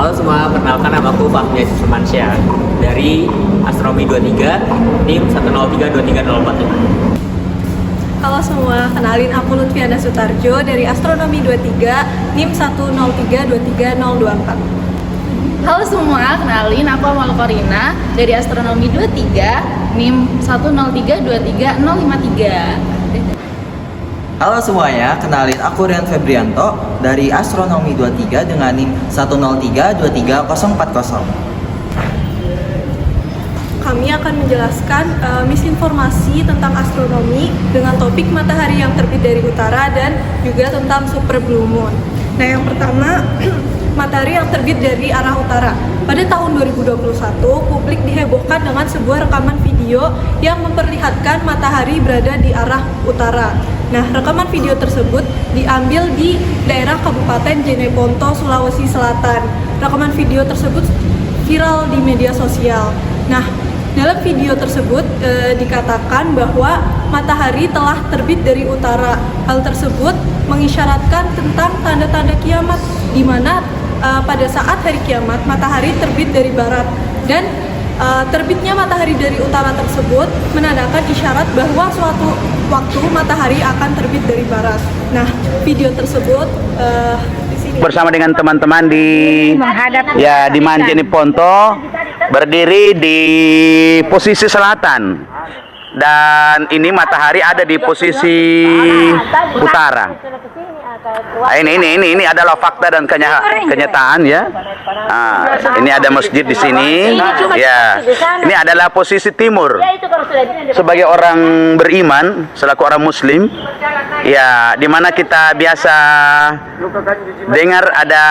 Halo semua, perkenalkan nama aku Fahmi Sumansyah dari Astronomi 23, NIM 1032304. Halo semua, kenalin aku Lutfiana Sutarjo dari Astronomi 23, NIM 1032304. Halo semua, kenalin aku Amal Korina dari Astronomi 23, NIM 103233053. Halo semuanya, kenalin aku Rian Febrianto dari Astronomi 23 dengan NIM 103234040. Kami akan menjelaskan misinformasi tentang astronomi dengan topik matahari yang terbit dari utara dan juga tentang super blue moon. Nah, yang pertama, matahari yang terbit dari arah utara. Pada tahun 2021, publik dihebohkan dengan sebuah rekaman video yang memperlihatkan matahari berada di arah utara. Nah, rekaman video tersebut diambil di daerah Kabupaten Jeneponto, Sulawesi Selatan. Rekaman video tersebut viral di media sosial. Nah, dalam video tersebut dikatakan bahwa matahari telah terbit dari utara. Hal tersebut mengisyaratkan tentang tanda-tanda kiamat, di mana pada saat hari kiamat matahari terbit dari barat, dan terbitnya matahari dari utara tersebut menandakan isyarat bahwa suatu waktu matahari akan terbit dari barat. Nah, video tersebut di sini bersama dengan teman-teman di Jeneponto, berdiri di posisi selatan, dan ini matahari ada di posisi utara. Nah, ini adalah fakta dan kenyataan ya. Nah, ini ada masjid di sini. Ya, ini adalah posisi timur. Sebagai orang beriman, selaku orang Muslim, ya, di mana kita biasa dengar ada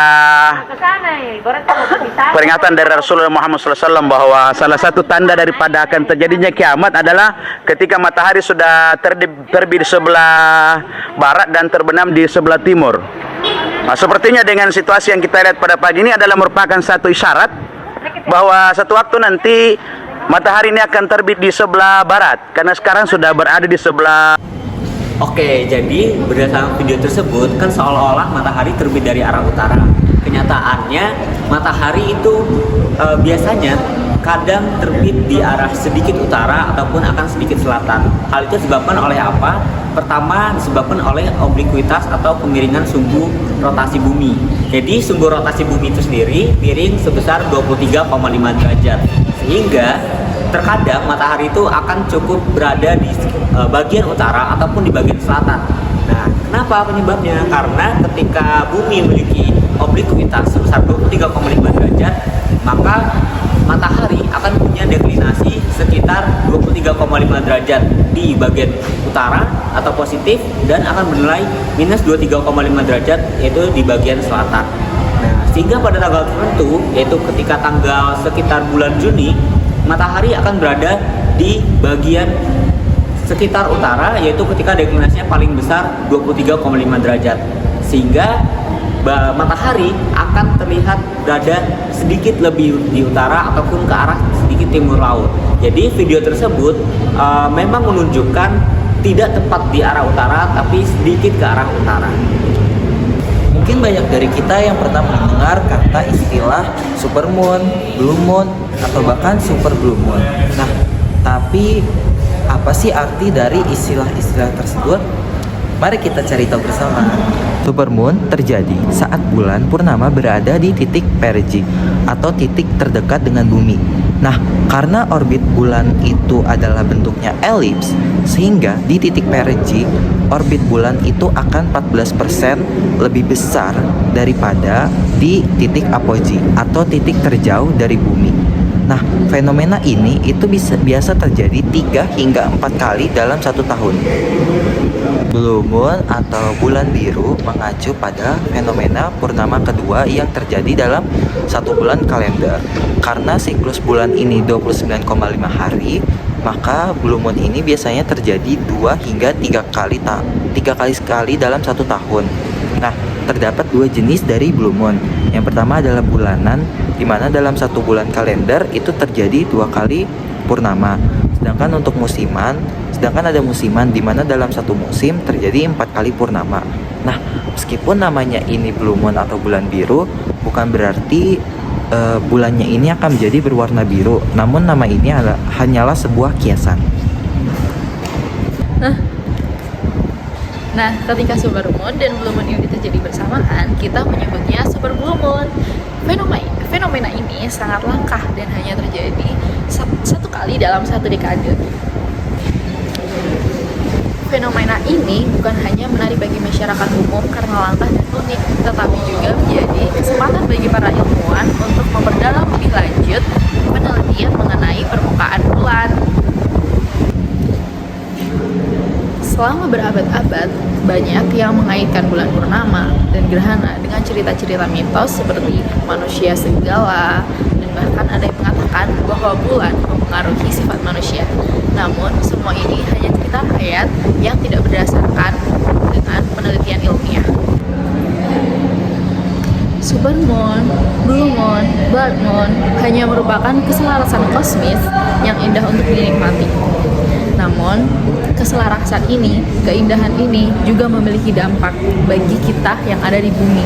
peringatan dari Rasulullah Muhammad SAW bahwa salah satu tanda daripada akan terjadinya kiamat adalah ketika matahari sudah terbit di sebelah barat dan terbenam di sebelah timur. Nah, sepertinya dengan situasi yang kita lihat pada pagi ini adalah merupakan satu isyarat bahwa satu waktu nanti matahari ini akan terbit di sebelah barat, karena sekarang sudah berada di sebelah. Oke, jadi berdasarkan video tersebut kan seolah-olah matahari terbit dari arah utara. Kenyataannya matahari itu biasanya kadang terbit di arah sedikit utara ataupun akan sedikit selatan. Hal itu disebabkan oleh apa? Pertama, disebabkan oleh obliquitas atau kemiringan sumbu rotasi bumi. Jadi sumbu rotasi bumi itu sendiri miring sebesar 23,5 derajat. Sehingga terkadang matahari itu akan cukup berada di bagian utara ataupun di bagian selatan. Nah, kenapa penyebabnya? Karena ketika bumi memiliki obliquitas sebesar 23,5 derajat, maka matahari akan punya deklinasi sekitar 23,5 derajat di bagian utara atau positif, dan akan bernilai minus 23,5 derajat yaitu di bagian selatan. Nah, sehingga pada tanggal tertentu, yaitu ketika tanggal sekitar bulan Juni, matahari akan berada di bagian sekitar utara, yaitu ketika deklinasinya paling besar 23,5 derajat, sehingga matahari akan terlihat berada sedikit lebih di utara ataupun ke arah sedikit timur laut. Jadi video tersebut memang menunjukkan tidak tepat di arah utara, tapi sedikit ke arah utara. Mungkin banyak dari kita yang pernah mendengar kata istilah supermoon, blue moon, atau bahkan super blue moon. Nah, tapi apa sih arti dari istilah-istilah tersebut? Mari kita cari tahu bersama. Supermoon terjadi saat bulan purnama berada di titik perigee atau titik terdekat dengan bumi. Nah, karena orbit bulan itu adalah bentuknya elips, sehingga di titik perigee orbit bulan itu akan 14% lebih besar daripada di titik apogee atau titik terjauh dari bumi. Nah, fenomena ini itu biasa terjadi 3 hingga 4 kali dalam satu tahun. Blue moon atau bulan biru mengacu pada fenomena purnama kedua yang terjadi dalam satu bulan kalender. Karena siklus bulan ini 29,5 hari, maka blue moon ini biasanya terjadi 2 hingga 3 kali sekali dalam satu tahun. Nah, terdapat 2 jenis dari blue moon. Yang pertama adalah bulanan, di mana dalam satu bulan kalender itu terjadi 2 kali purnama. Sedangkan ada musiman di mana dalam satu musim terjadi 4 kali purnama. Nah, meskipun namanya ini blue moon atau bulan biru, bukan berarti bulannya ini akan menjadi berwarna biru. Namun nama ini hanyalah sebuah kiasan. Nah, ketika supermoon dan blue moon ini terjadi bersamaan, kita menyebutnya super blue moon. Fenomena ini sangat langka dan hanya terjadi satu kali dalam satu dekade. Fenomena ini bukan hanya menarik bagi masyarakat umum karena langka dan unik, tetapi juga menjadi kesempatan bagi para ilmuwan untuk memperdalam lebih lanjut penelitian mengenai permukaan bulan. Selama berabad-abad, banyak yang mengaitkan bulan purnama dan gerhana dengan cerita-cerita mitos seperti manusia serigala, dan bahkan ada yang mengatakan bahwa bulan mempengaruhi sifat manusia. Namun, semua ini hanya cerita rakyat yang tidak berdasarkan dengan penelitian ilmiah. Supermoon, blue moon, blood moon hanya merupakan keselarasan kosmis yang indah untuk dinikmati. Namun, keselarasan ini, keindahan ini juga memiliki dampak bagi kita yang ada di bumi.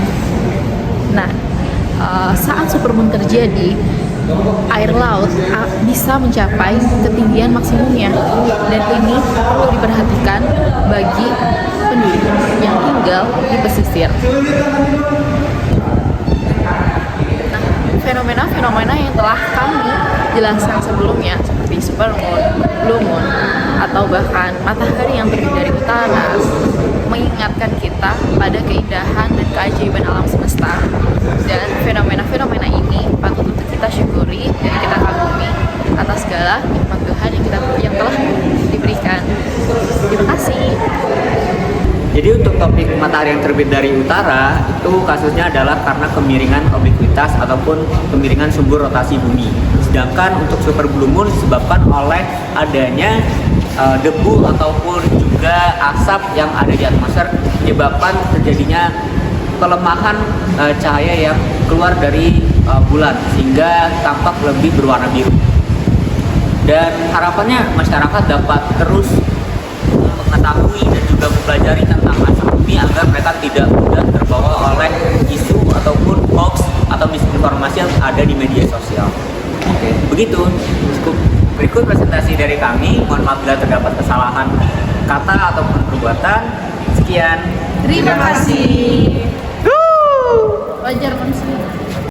Nah, saat supermoon terjadi, air laut bisa mencapai ketinggian maksimumnya, dan ini perlu diperhatikan bagi penduduk yang tinggal di pesisir. Nah, fenomena-fenomena yang telah kami jelaskan sebelumnya seperti supermoon, blue moon, atau bahkan matahari yang terbit dari utara mengingatkan kita pada keindahan dan keajaiban alam semesta, dan fenomena-fenomena ini patut untuk kita syukuri dan kita kagumi atas segala nikmat Tuhan yang telah diberikan. Terima kasih. Jadi untuk topik matahari yang terbit dari utara itu kasusnya adalah karena kemiringan obliquitas ataupun kemiringan sumber rotasi bumi. Sedangkan untuk super blue moon disebabkan oleh adanya debu ataupun juga asap yang ada di atmosfer menyebabkan terjadinya pelemahan cahaya yang keluar dari bulan sehingga tampak lebih berwarna biru. Dan harapannya masyarakat dapat terus mengetahui dan juga mempelajari tentang astronomi agar mereka tidak mudah terbawa oleh isu ataupun hoax atau misinformasi yang ada di media sosial. Oke, begitu. Cukup. Berikut presentasi dari kami. Mohon maaf bila terdapat kesalahan kata ataupun perbuatan. Sekian. Terima kasih. Wajar